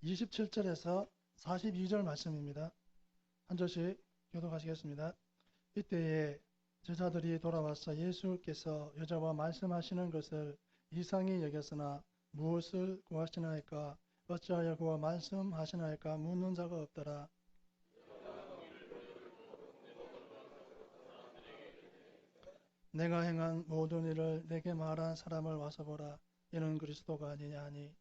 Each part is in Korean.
27절에서 42절 말씀입니다. 한 절씩 교독하시겠습니다. 이때에 제자들이 돌아와서 예수께서 여자와 말씀하시는 것을 이상히 여겼으나 무엇을 구하시나이까 어찌하여 그와 말씀하시나이까 묻는 자가 없더라. 내가 행한 모든 일을 내게 말한 사람을 와서 보라. 이는 그리스도가 아니냐 하니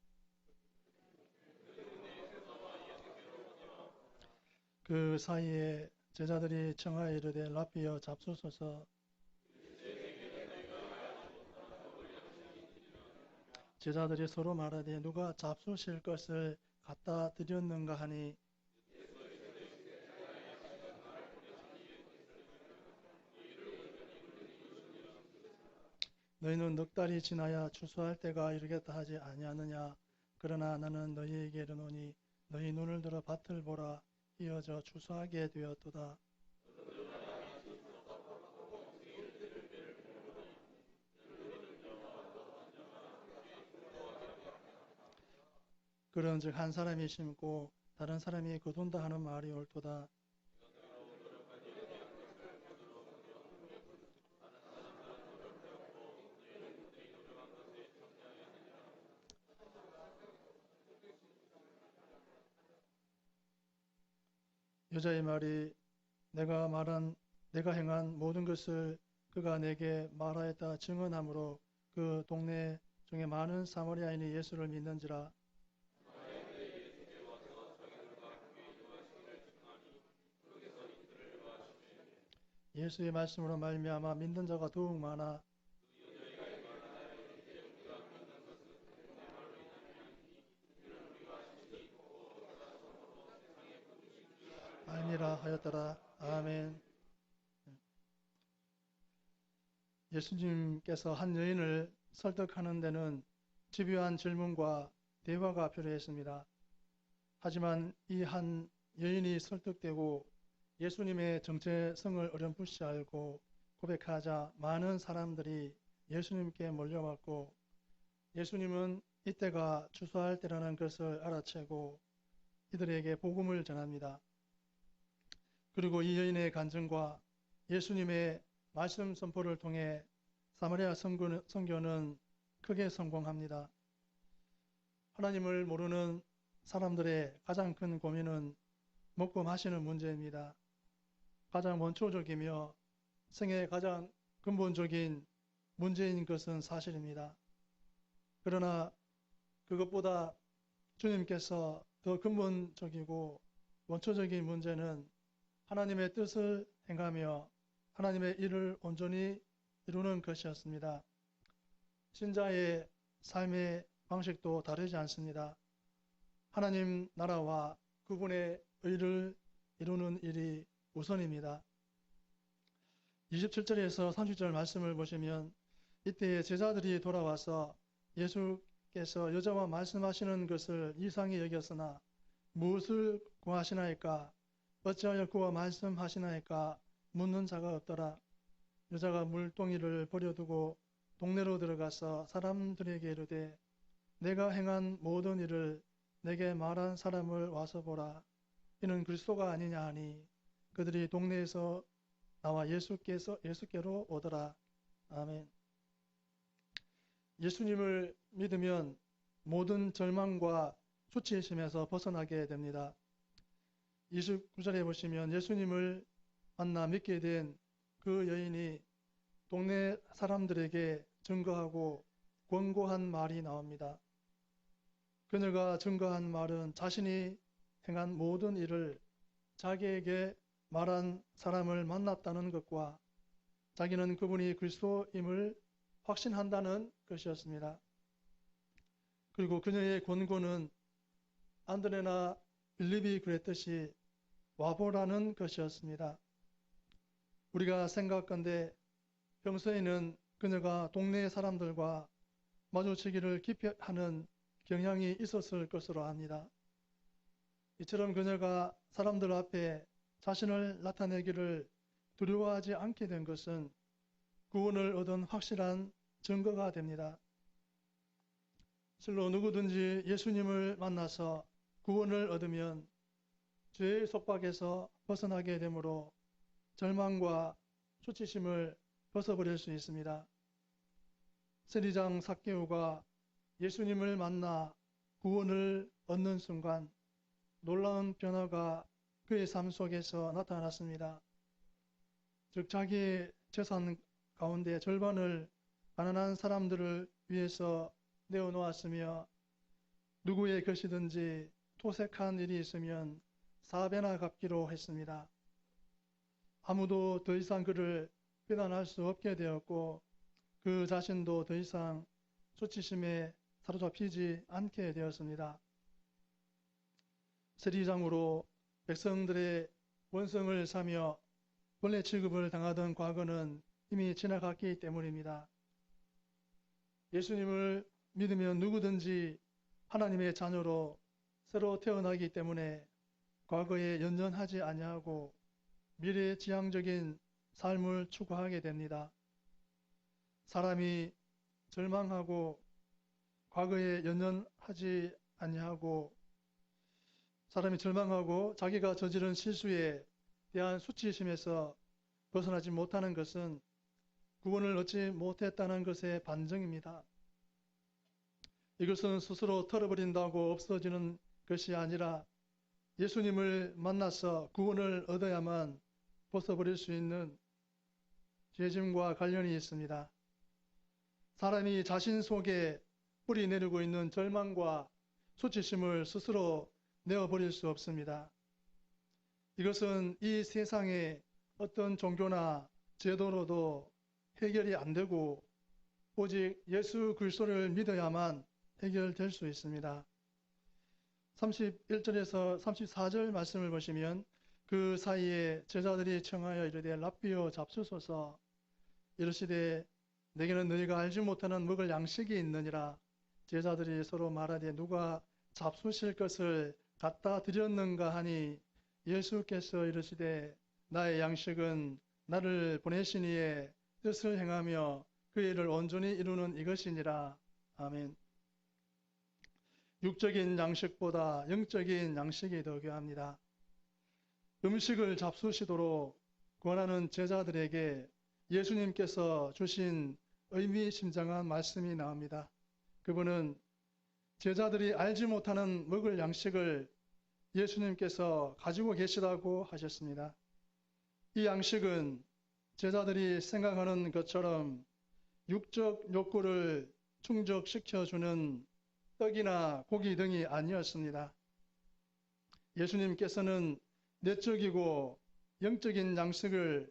그 사이에 제자들이 청하여 이르되 라피여 잡수소서. 제자들이 서로 말하되 누가 잡수실 것을 갖다 드렸는가 하니 너희는 넉 달이 지나야 추수할 때가 이르겠다 하지 아니하느냐. 그러나 나는 너희에게 이르노니 너희 눈을 들어 밭을 보라. 이어져 추수하게 되었도다. 그런즉 한 사람이 심고 다른 사람이 거둔다 하는 말이 옳도다. 여자의 말이 내가 행한 모든 것을 그가 내게 말하였다 증언하므로 그 동네 중에 많은 사마리아인이 예수를 믿는지라. 예수의 말씀으로 말미암아 믿는 자가 더욱 많아. 아니라 하였더라. 아멘. 예수님께서 한 여인을 설득하는 데는 집요한 질문과 대화가 필요했습니다. 하지만 이 한 여인이 설득되고 예수님의 정체성을 어렴풋이 알고 고백하자 많은 사람들이 예수님께 몰려왔고 예수님은 이때가 추수할 때라는 것을 알아채고 이들에게 복음을 전합니다. 그리고 이 여인의 간증과 예수님의 말씀 선포를 통해 사마리아 선교는 크게 성공합니다. 하나님을 모르는 사람들의 가장 큰 고민은 먹고 마시는 문제입니다. 가장 원초적이며 생애의 가장 근본적인 문제인 것은 사실입니다. 그러나 그것보다 주님께서 더 근본적이고 원초적인 문제는 하나님의 뜻을 행하며 하나님의 일을 온전히 이루는 것이었습니다. 신자의 삶의 방식도 다르지 않습니다. 하나님 나라와 그분의 의를 이루는 일이 우선입니다. 27절에서 30절 말씀을 보시면 이때에 제자들이 돌아와서 예수께서 여자와 말씀하시는 것을 이상히 여겼으나 무엇을 구하시나이까 어찌하여 그와 말씀하시나이까 묻는 자가 없더라. 여자가 물동이를 버려두고 동네로 들어가서 사람들에게 이르되 내가 행한 모든 일을 내게 말한 사람을 와서 보라. 이는 그리스도가 아니냐 하니 그들이 동네에서 나와 예수께로 오더라. 아멘. 예수님을 믿으면 모든 절망과 수치심에서 벗어나게 됩니다. 29절에 보시면 예수님을 만나 믿게 된 그 여인이 동네 사람들에게 증거하고 권고한 말이 나옵니다. 그녀가 증거한 말은 자신이 행한 모든 일을 자기에게 말한 사람을 만났다는 것과 자기는 그분이 그리스도임을 확신한다는 것이었습니다. 그리고 그녀의 권고는 안드레나 빌립이 그랬듯이 와보라는 것이었습니다. 우리가 생각건대 평소에는 그녀가 동네 사람들과 마주치기를 기피하는 경향이 있었을 것으로 압니다. 이처럼 그녀가 사람들 앞에 자신을 나타내기를 두려워하지 않게 된 것은 구원을 얻은 확실한 증거가 됩니다. 실로 누구든지 예수님을 만나서 구원을 얻으면 죄의 속박에서 벗어나게 되므로 절망과 수치심을 벗어버릴 수 있습니다. 세리장 삭개오가 예수님을 만나 구원을 얻는 순간 놀라운 변화가 그의 삶 속에서 나타났습니다. 즉 자기의 재산 가운데 절반을 가난한 사람들을 위해서 내어놓았으며 누구의 것이든지 토색한 일이 있으면 4배나 갚기로 했습니다. 아무도 더 이상 그를 비난할 수 없게 되었고 그 자신도 더 이상 수치심에 사로잡히지 않게 되었습니다. 세리장으로 백성들의 원성을 사며 벌레 취급을 당하던 과거는 이미 지나갔기 때문입니다. 예수님을 믿으면 누구든지 하나님의 자녀로 새로 태어나기 때문에 과거에 연연하지 아니하고 미래지향적인 삶을 추구하게 됩니다. 사람이 절망하고 과거에 연연하지 아니하고 사람이 절망하고 자기가 저지른 실수에 대한 수치심에서 벗어나지 못하는 것은 구원을 얻지 못했다는 것의 반증입니다. 이것은 스스로 털어버린다고 없어지는 것이 아니라 예수님을 만나서 구원을 얻어야만 벗어버릴 수 있는 죄짐과 관련이 있습니다. 사람이 자신 속에 뿌리 내리고 있는 절망과 수치심을 스스로 내어버릴 수 없습니다. 이것은 이 세상의 어떤 종교나 제도로도 해결이 안 되고 오직 예수 그리스도를 믿어야만 해결될 수 있습니다. 31절에서 34절 말씀을 보시면 그 사이에 제자들이 청하여 이르되 랍비여 잡수소서 이르시되 내게는 너희가 알지 못하는 먹을 양식이 있느니라. 제자들이 서로 말하되 누가 잡수실 것을 갖다 드렸는가 하니 예수께서 이르시되 나의 양식은 나를 보내신 이의 뜻을 행하며 그 일을 온전히 이루는 이것이니라. 아멘. 육적인 양식보다 영적인 양식이 더 귀합니다. 음식을 잡수시도록 권하는 제자들에게 예수님께서 주신 의미심장한 말씀이 나옵니다. 그분은 제자들이 알지 못하는 먹을 양식을 예수님께서 가지고 계시다고 하셨습니다. 이 양식은 제자들이 생각하는 것처럼 육적 욕구를 충족시켜주는 떡이나 고기 등이 아니었습니다. 예수님께서는 내적이고 영적인 양식을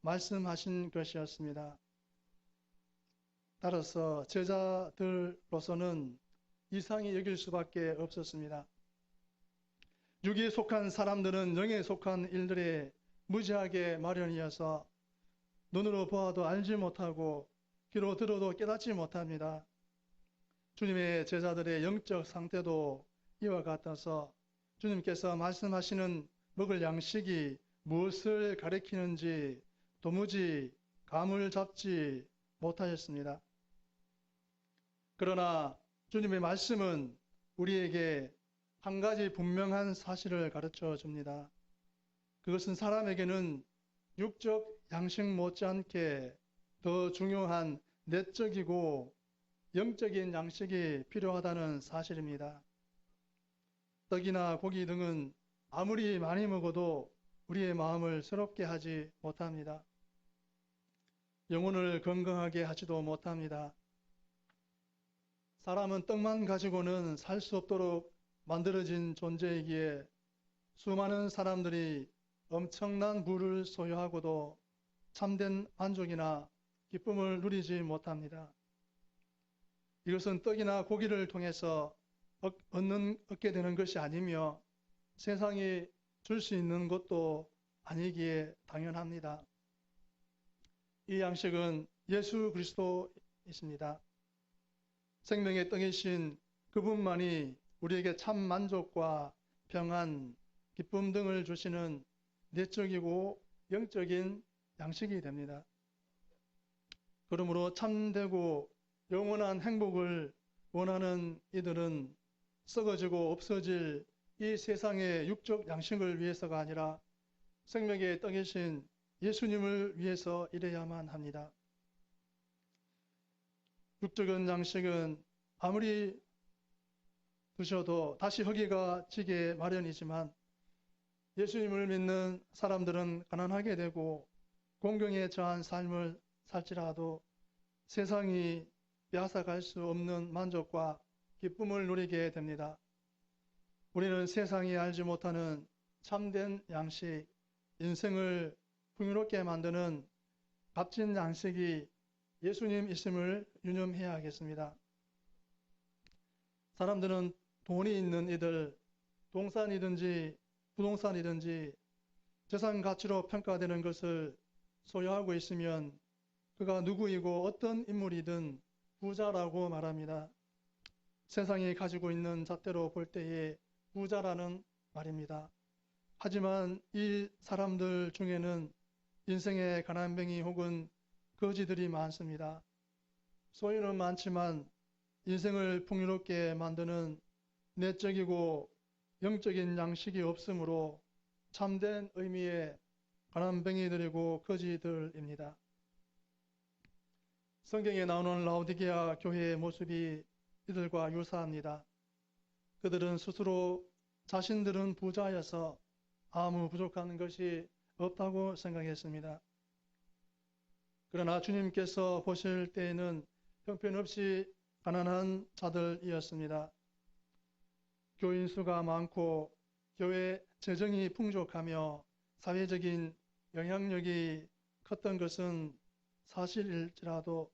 말씀하신 것이었습니다. 따라서 제자들로서는 이상히 여길 수밖에 없었습니다. 육에 속한 사람들은 영에 속한 일들에 무지하게 마련이어서 눈으로 보아도 알지 못하고 귀로 들어도 깨닫지 못합니다. 주님의 제자들의 영적 상태도 이와 같아서 주님께서 말씀하시는 먹을 양식이 무엇을 가리키는지 도무지 감을 잡지 못하였습니다. 그러나 주님의 말씀은 우리에게 한 가지 분명한 사실을 가르쳐 줍니다. 그것은 사람에게는 육적 양식 못지않게 더 중요한 내적이고 영적인 양식이 필요하다는 사실입니다. 떡이나 고기 등은 아무리 많이 먹어도 우리의 마음을 새롭게 하지 못합니다. 영혼을 건강하게 하지도 못합니다. 사람은 떡만 가지고는 살 수 없도록 만들어진 존재이기에 수많은 사람들이 엄청난 부를 소유하고도 참된 만족이나 기쁨을 누리지 못합니다. 이것은 떡이나 고기를 통해서 얻게 되는 것이 아니며 세상이 줄 수 있는 것도 아니기에 당연합니다. 이 양식은 예수 그리스도이십니다. 생명의 떡이신 그분만이 우리에게 참 만족과 평안, 기쁨 등을 주시는 내적이고 영적인 양식이 됩니다. 그러므로 참되고 영원한 행복을 원하는 이들은 썩어지고 없어질 이 세상의 육적 양식을 위해서가 아니라 생명의 떡이신 예수님을 위해서 일해야만 합니다. 육적인 양식은 아무리 드셔도 다시 허기가 지게 마련이지만 예수님을 믿는 사람들은 가난하게 되고 공경에 처한 삶을 살지라도 세상이 빼앗아갈 수 없는 만족과 기쁨을 누리게 됩니다. 우리는 세상이 알지 못하는 참된 양식, 인생을 풍요롭게 만드는 값진 양식이 예수님 있음을 유념해야 하겠습니다. 사람들은 돈이 있는 이들, 동산이든지 부동산이든지 재산 가치로 평가되는 것을 소유하고 있으면 그가 누구이고 어떤 인물이든 부자라고 말합니다. 세상이 가지고 있는 잣대로 볼 때에 부자라는 말입니다. 하지만 이 사람들 중에는 인생의 가난뱅이 혹은 거지들이 많습니다. 소유는 많지만 인생을 풍요롭게 만드는 내적이고 영적인 양식이 없으므로 참된 의미의 가난뱅이들이고 거지들입니다. 성경에 나오는 라오디게아 교회의 모습이 이들과 유사합니다. 그들은 스스로 자신들은 부자여서 아무 부족한 것이 없다고 생각했습니다. 그러나 주님께서 보실 때에는 형편없이 가난한 자들이었습니다. 교인 수가 많고 교회 재정이 풍족하며 사회적인 영향력이 컸던 것은 사실일지라도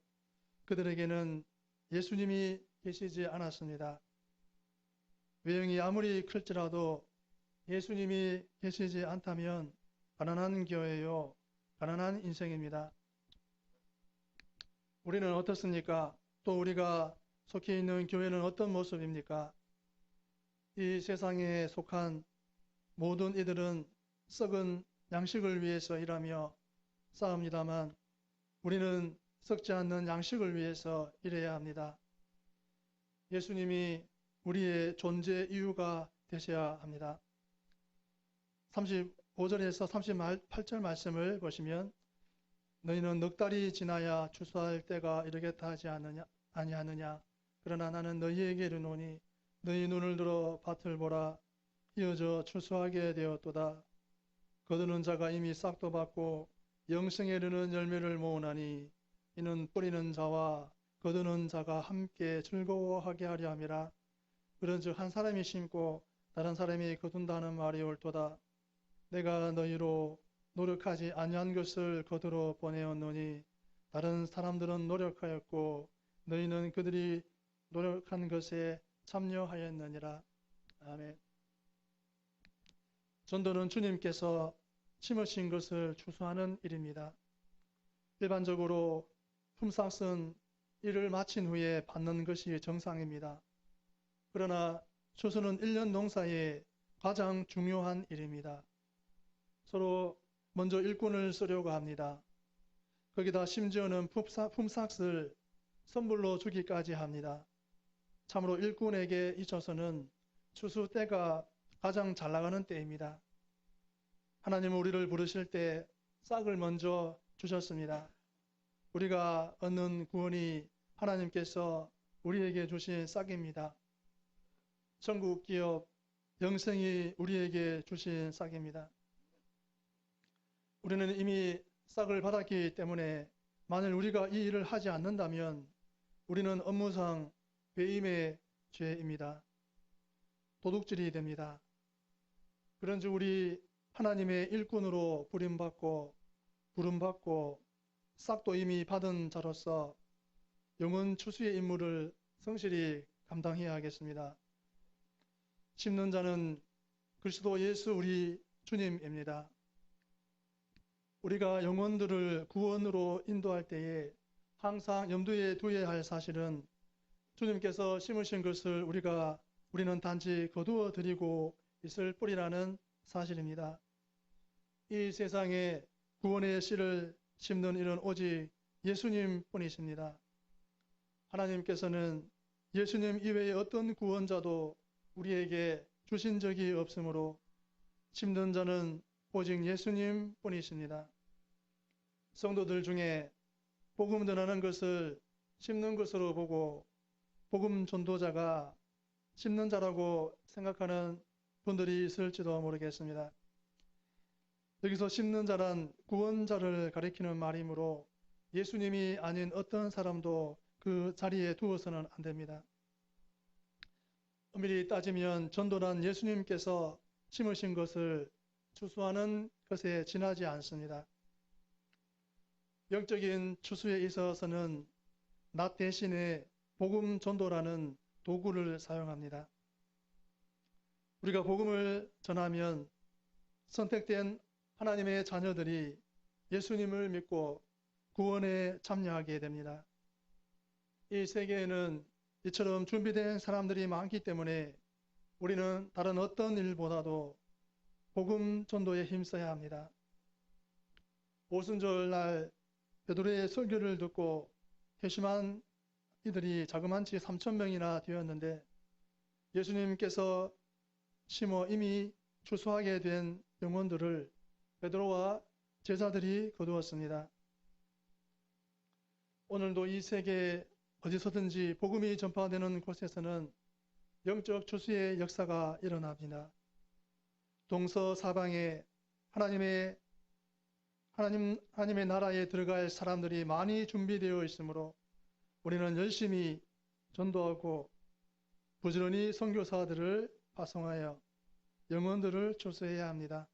그들에게는 예수님이 계시지 않았습니다. 외형이 아무리 클지라도 예수님이 계시지 않다면 가난한 교회요, 가난한 인생입니다. 우리는 어떻습니까? 또 우리가 속해 있는 교회는 어떤 모습입니까? 이 세상에 속한 모든 이들은 썩은 양식을 위해서 일하며 싸웁니다만 우리는 썩지 않는 양식을 위해서 일해야 합니다. 예수님이 우리의 존재 이유가 되셔야 합니다. 35절에서 38절 말씀을 보시면 너희는 넉 달이 지나야 추수할 때가 이르겠다 하지 아니하느냐. 그러나 나는 너희에게 이르노니 너희 눈을 들어 밭을 보라. 이어져 추수하게 되었도다. 거두는 자가 이미 싹도 받고 영생에 이르는 열매를 모으나니 이는 뿌리는 자와 거두는 자가 함께 즐거워하게 하려 함이라. 그런즉 한 사람이 심고 다른 사람이 거둔다는 말이 옳도다. 내가 너희로 노력하지 아니한 것을 거두러 보내었노니 다른 사람들은 노력하였고 너희는 그들이 노력한 것에 참여하였느니라. 아멘. 전도는 주님께서 심으신 것을 추수하는 일입니다. 일반적으로 품삯은 일을 마친 후에 받는 것이 정상입니다. 그러나 추수는 1년 농사의 가장 중요한 일입니다. 서로 먼저 일꾼을 쓰려고 합니다. 거기다 심지어는 품삯을 선물로 주기까지 합니다. 참으로 일꾼에게 있어서는 추수 때가 가장 잘 나가는 때입니다. 하나님은 우리를 부르실 때 싹을 먼저 주셨습니다. 우리가 얻는 구원이 하나님께서 우리에게 주신 싹입니다. 천국 기업 영생이 우리에게 주신 싹입니다. 우리는 이미 싹을 받았기 때문에 만일 우리가 이 일을 하지 않는다면 우리는 업무상 배임의 죄입니다. 도둑질이 됩니다. 그런즉 우리 하나님의 일꾼으로 부름받고 싹도 이미 받은 자로서 영혼 추수의 임무를 성실히 감당해야 하겠습니다. 심는 자는 그리스도 예수 우리 주님입니다. 우리가 영혼들을 구원으로 인도할 때에 항상 염두에 두어야 할 사실은 주님께서 심으신 것을 우리는 단지 거두어 드리고 있을 뿐이라는 사실입니다. 이 세상에 구원의 씨를 심는 일은 오직 예수님 뿐이십니다. 하나님께서는 예수님 이외의 어떤 구원자도 우리에게 주신 적이 없으므로 심는 자는 오직 예수님 뿐이십니다. 성도들 중에 복음 전하는 것을 심는 것으로 보고 복음 전도자가 심는 자라고 생각하는 분들이 있을지도 모르겠습니다. 여기서 심는 자란 구원자를 가리키는 말이므로 예수님이 아닌 어떤 사람도 그 자리에 두어서는 안 됩니다. 엄밀히 따지면 전도란 예수님께서 심으신 것을 추수하는 것에 지나지 않습니다. 영적인 추수에 있어서는 나 대신에 복음 전도라는 도구를 사용합니다. 우리가 복음을 전하면 선택된 하나님의 자녀들이 예수님을 믿고 구원에 참여하게 됩니다. 이 세계에는 이처럼 준비된 사람들이 많기 때문에 우리는 다른 어떤 일보다도 복음 전도에 힘써야 합니다. 오순절 날 베드로의 설교를 듣고 회심한 이들이 자그만치 3,000명이나 되었는데 예수님께서 심어 이미 추수하게 된 영혼들을 베드로와 제자들이 거두었습니다. 오늘도 이 세계 어디서든지 복음이 전파되는 곳에서는 영적 추수의 역사가 일어납니다. 동서사방에 하나님의 나라에 들어갈 사람들이 많이 준비되어 있으므로 우리는 열심히 전도하고 부지런히 선교사들을 파송하여 영혼들을 추수해야 합니다.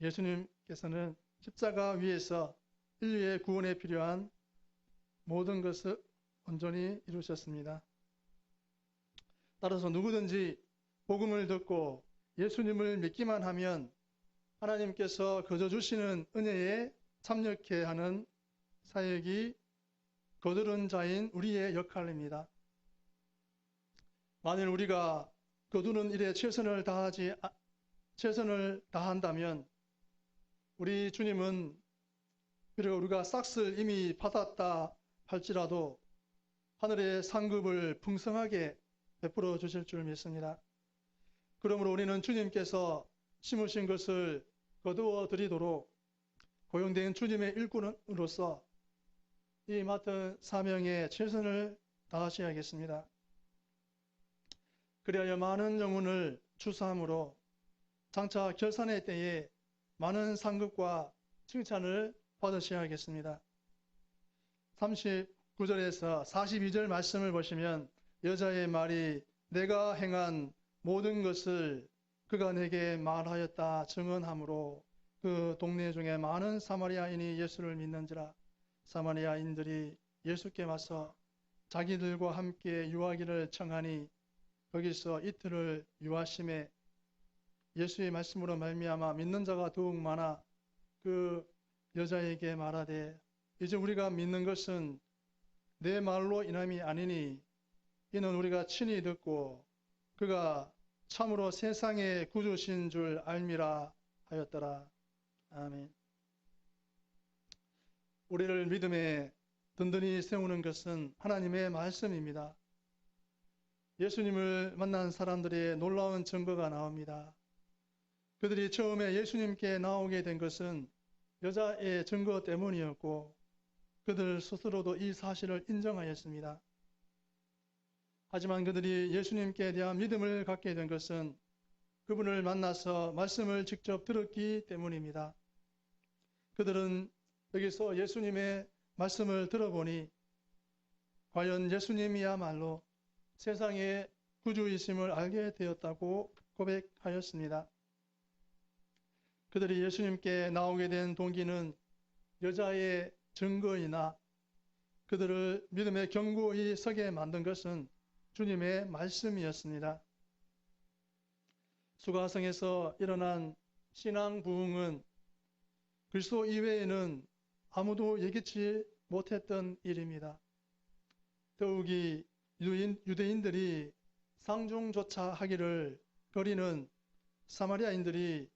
예수님께서는 십자가 위에서 인류의 구원에 필요한 모든 것을 온전히 이루셨습니다. 따라서 누구든지 복음을 듣고 예수님을 믿기만 하면 하나님께서 거저 주시는 은혜에 참여케 하는 사역이 거두는 자인 우리의 역할입니다. 만일 우리가 거두는 일에 최선을 다한다면 우리 주님은 비록 우리가 싹을 이미 받았다 할지라도 하늘의 상급을 풍성하게 베풀어 주실 줄 믿습니다. 그러므로 우리는 주님께서 심으신 것을 거두어 드리도록 고용된 주님의 일꾼으로서 이 맡은 사명에 최선을 다하셔야겠습니다. 그리하여 많은 영혼을 추수함으로 장차 결산의 때에 많은 상급과 칭찬을 받으셔야겠습니다. 39절에서 42절 말씀을 보시면 여자의 말이 내가 행한 모든 것을 그가 내게 말하였다 증언하므로 그 동네 중에 많은 사마리아인이 예수를 믿는지라. 사마리아인들이 예수께 와서 자기들과 함께 유하기를 청하니 거기서 이틀을 유하심에 예수의 말씀으로 말미암아 믿는 자가 더욱 많아 그 여자에게 말하되 이제 우리가 믿는 것은 내 말로 인함이 아니니 이는 우리가 친히 듣고 그가 참으로 세상의 구주신 줄 알미라 하였더라. 아멘. 우리를 믿음에 든든히 세우는 것은 하나님의 말씀입니다. 예수님을 만난 사람들의 놀라운 증거가 나옵니다. 그들이 처음에 예수님께 나오게 된 것은 여자의 증거 때문이었고 그들 스스로도 이 사실을 인정하였습니다. 하지만 그들이 예수님께 대한 믿음을 갖게 된 것은 그분을 만나서 말씀을 직접 들었기 때문입니다. 그들은 여기서 예수님의 말씀을 들어보니 과연 예수님이야말로 세상의 구주이심을 알게 되었다고 고백하였습니다. 그들이 예수님께 나오게 된 동기는 여자의 증거이나 그들을 믿음의 견고히 서게 만든 것은 주님의 말씀이었습니다. 수가성에서 일어난 신앙 부흥은 그리스도 이외에는 아무도 예기치 못했던 일입니다. 더욱이 유대인들이 상종조차 하기를 거리는 사마리아인들이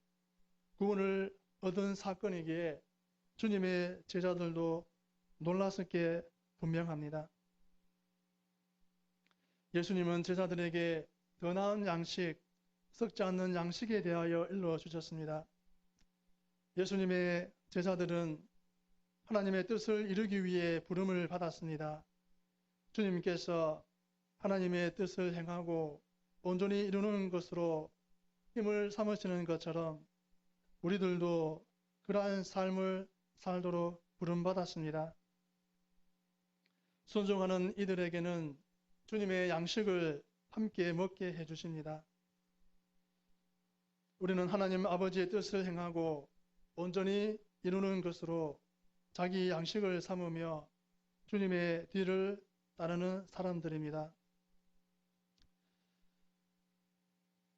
구원을 얻은 사건이기에 주님의 제자들도 놀랐을 게 분명합니다. 예수님은 제자들에게 더 나은 양식, 썩지 않는 양식에 대하여 일러 주셨습니다. 예수님의 제자들은 하나님의 뜻을 이루기 위해 부름을 받았습니다. 주님께서 하나님의 뜻을 행하고 온전히 이루는 것으로 힘을 삼으시는 것처럼 우리들도 그러한 삶을 살도록 부름받았습니다. 순종하는 이들에게는 주님의 양식을 함께 먹게 해주십니다. 우리는 하나님 아버지의 뜻을 행하고 온전히 이루는 것으로 자기 양식을 삼으며 주님의 뒤를 따르는 사람들입니다.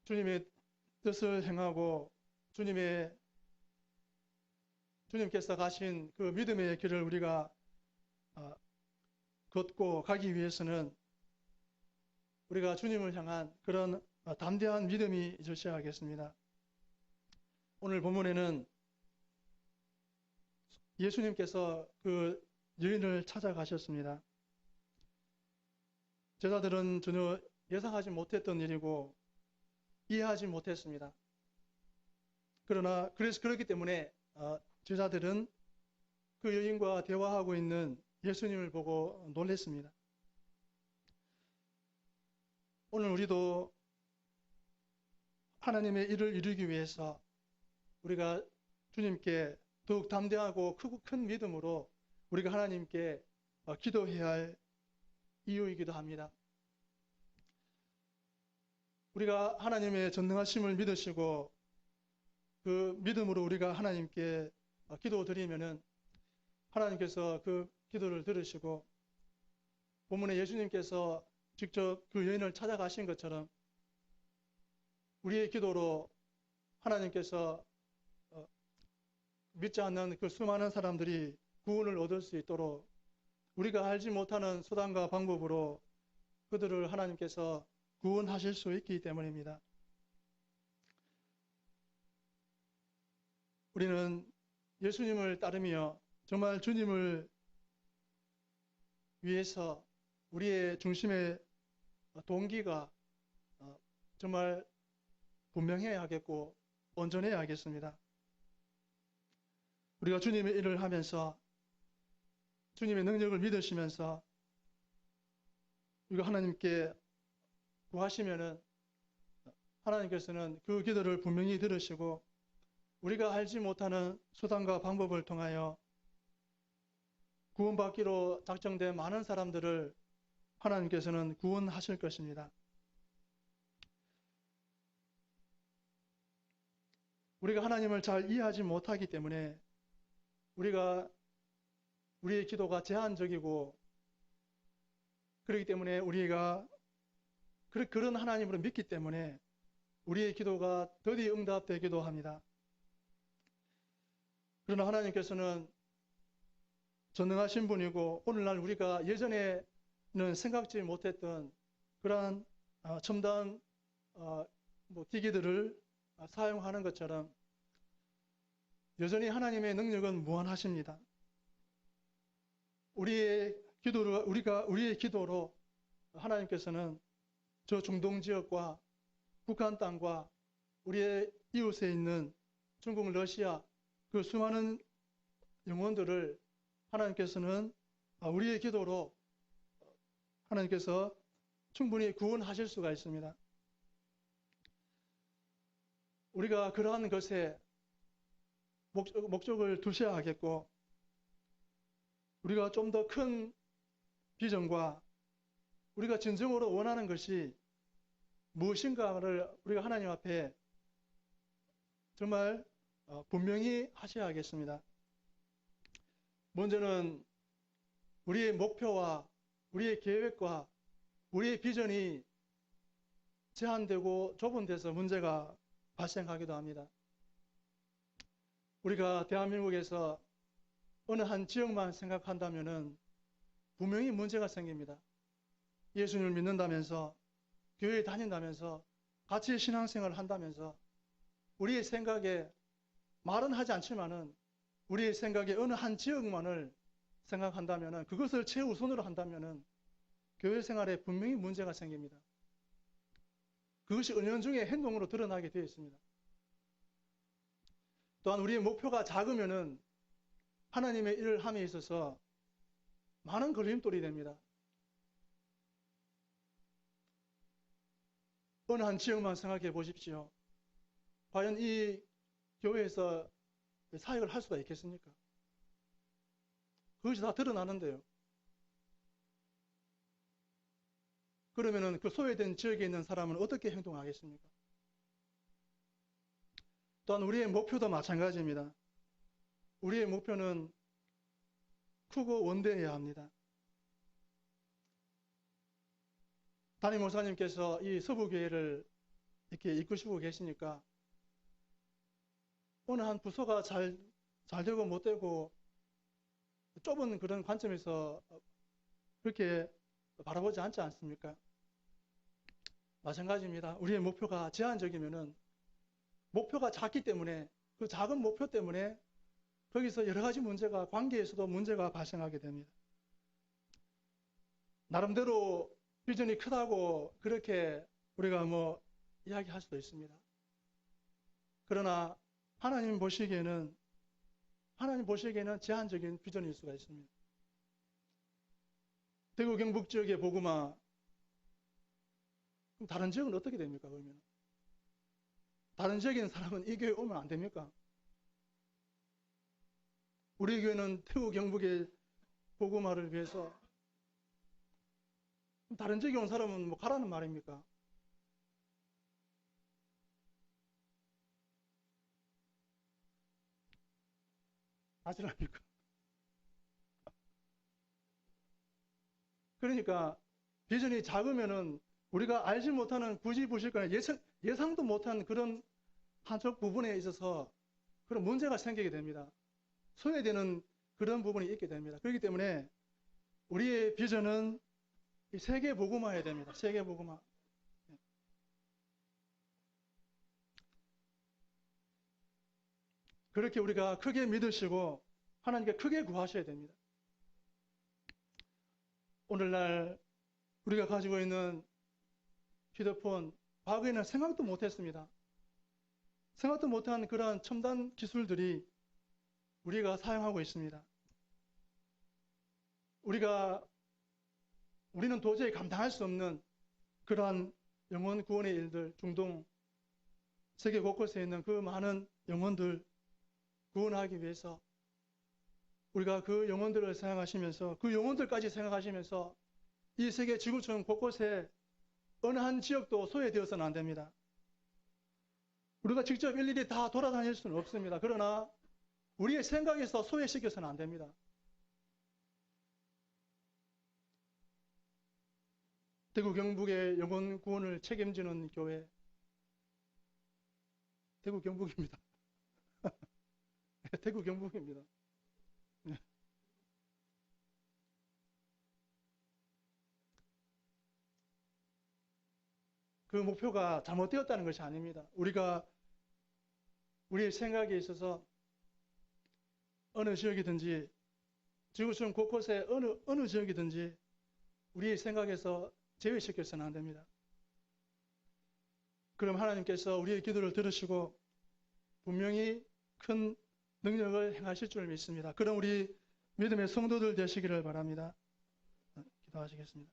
주님의 뜻을 행하고 주님께서 가신 그 믿음의 길을 우리가 걷고 가기 위해서는 우리가 주님을 향한 그런 담대한 믿음이 있으셔야 하겠습니다. 오늘 본문에는 예수님께서 그 여인을 찾아가셨습니다. 제자들은 전혀 예상하지 못했던 일이고 이해하지 못했습니다. 그렇기 때문에 제자들은 그 여인과 대화하고 있는 예수님을 보고 놀랐습니다. 오늘 우리도 하나님의 일을 이루기 위해서 우리가 주님께 더욱 담대하고 크고 큰 믿음으로 우리가 하나님께 기도해야 할 이유이기도 합니다. 우리가 하나님의 전능하심을 믿으시고 그 믿음으로 우리가 하나님께 기도드리면은 하나님께서 그 기도를 들으시고 본문에 예수님께서 직접 그 여인을 찾아가신 것처럼 우리의 기도로 하나님께서 믿지 않는 그 수많은 사람들이 구원을 얻을 수 있도록 우리가 알지 못하는 수단과 방법으로 그들을 하나님께서 구원하실 수 있기 때문입니다. 우리는 예수님을 따르며 정말 주님을 위해서 우리의 중심의 동기가 정말 분명해야 하겠고 온전해야 하겠습니다. 우리가 주님의 일을 하면서 주님의 능력을 믿으시면서 우리가 하나님께 구하시면은 하나님께서는 그 기도를 분명히 들으시고 우리가 알지 못하는 수단과 방법을 통하여 구원받기로 작정된 많은 사람들을 하나님께서는 구원하실 것입니다. 우리가 하나님을 잘 이해하지 못하기 때문에 우리의 기도가 제한적이고 그렇기 때문에 우리가 그런 하나님으로 믿기 때문에 우리의 기도가 더디 응답되기도 합니다. 그러나 하나님께서는 전능하신 분이고 오늘날 우리가 예전에는 생각지 못했던 그러한 첨단 기기들을 사용하는 것처럼 여전히 하나님의 능력은 무한하십니다. 우리의 기도로 하나님께서는 저 중동 지역과 북한 땅과 우리의 이웃에 있는 중국, 러시아 그 수많은 영혼들을 하나님께서는 우리의 기도로 하나님께서 충분히 구원하실 수가 있습니다. 우리가 그러한 것에 목적을 두셔야 하겠고 우리가 좀 더 큰 비전과 우리가 진정으로 원하는 것이 무엇인가를 우리가 하나님 앞에 정말 분명히 하셔야 하겠습니다. 먼저는 우리의 목표와 우리의 계획과 우리의 비전이 제한되고 좁은 데서 문제가 발생하기도 합니다. 우리가 대한민국에서 어느 한 지역만 생각한다면은 분명히 문제가 생깁니다. 예수님을 믿는다면서 교회에 다닌다면서 같이 신앙생활을 한다면서 우리의 생각에 말은 하지 않지만은 우리의 생각에 어느 한 지역만을 생각한다면은 그것을 최우선으로 한다면은 교회 생활에 분명히 문제가 생깁니다. 그것이 은연중에 행동으로 드러나게 되어 있습니다. 또한 우리의 목표가 작으면은 하나님의 일을 함에 있어서 많은 걸림돌이 됩니다. 어느 한 지역만 생각해 보십시오. 과연 이 교회에서 사역을 할 수가 있겠습니까? 그것이 다 드러나는데요. 그러면은 그 소외된 지역에 있는 사람은 어떻게 행동하겠습니까? 또한 우리의 목표도 마찬가지입니다. 우리의 목표는 크고 원대해야 합니다. 담임 목사님께서 이 서부교회를 이렇게 이끄시고 계시니까 어느 한 부서가 잘 되고 못 되고 좁은 그런 관점에서 그렇게 바라보지 않지 않습니까? 마찬가지입니다. 우리의 목표가 제한적이면은 목표가 작기 때문에 그 작은 목표 때문에 거기서 여러 가지 문제가 관계에서도 문제가 발생하게 됩니다. 나름대로 비전이 크다고 그렇게 우리가 이야기할 수도 있습니다. 그러나 하나님 보시기에는 제한적인 비전일 수가 있습니다. 대구 경북 지역의 복음화, 그럼 다른 지역은 어떻게 됩니까? 그러면 다른 지역에 있는 사람은 이 교회에 오면 안 됩니까? 우리 교회는 대구 경북의 복음화를 위해서 다른 지역에 온 사람은 가라는 말입니까? 아시랍니까? 그러니까 비전이 작으면은 우리가 알지 못하는 구지부실거나 예상도 못한 그런 한쪽 부분에 있어서 그런 문제가 생기게 됩니다. 소외되는 그런 부분이 있게 됩니다. 그렇기 때문에 우리의 비전은 이 세계 복음화해야 됩니다. 세계 복음화. 그렇게 우리가 크게 믿으시고 하나님께 크게 구하셔야 됩니다. 오늘날 우리가 가지고 있는 휴대폰, 과거에는 생각도 못했습니다. 생각도 못한 그러한 첨단 기술들이 우리가 사용하고 있습니다. 우리는 도저히 감당할 수 없는 그러한 영혼 구원의 일들, 중동, 세계 곳곳에 있는 그 많은 영혼들 구원하기 위해서 우리가 그 영혼들을 생각하시면서 그 영혼들까지 생각하시면서 이 세계 지구촌 곳곳에 어느 한 지역도 소외되어서는 안 됩니다. 우리가 직접 일일이 다 돌아다닐 수는 없습니다. 그러나 우리의 생각에서 소외시켜서는 안 됩니다. 대구 경북의 영혼 구원을 책임지는 교회, 대구 경북입니다. 대구 경북입니다. 그 목표가 잘못되었다는 것이 아닙니다. 우리의 생각에 있어서 어느 지역이든지 지구촌 곳곳에 어느 지역이든지 우리의 생각에서 제외시켜서는 안 됩니다. 그럼 하나님께서 우리의 기도를 들으시고 분명히 큰 능력을 행하실 줄 믿습니다. 그럼 우리 믿음의 성도들 되시기를 바랍니다. 기도하시겠습니다.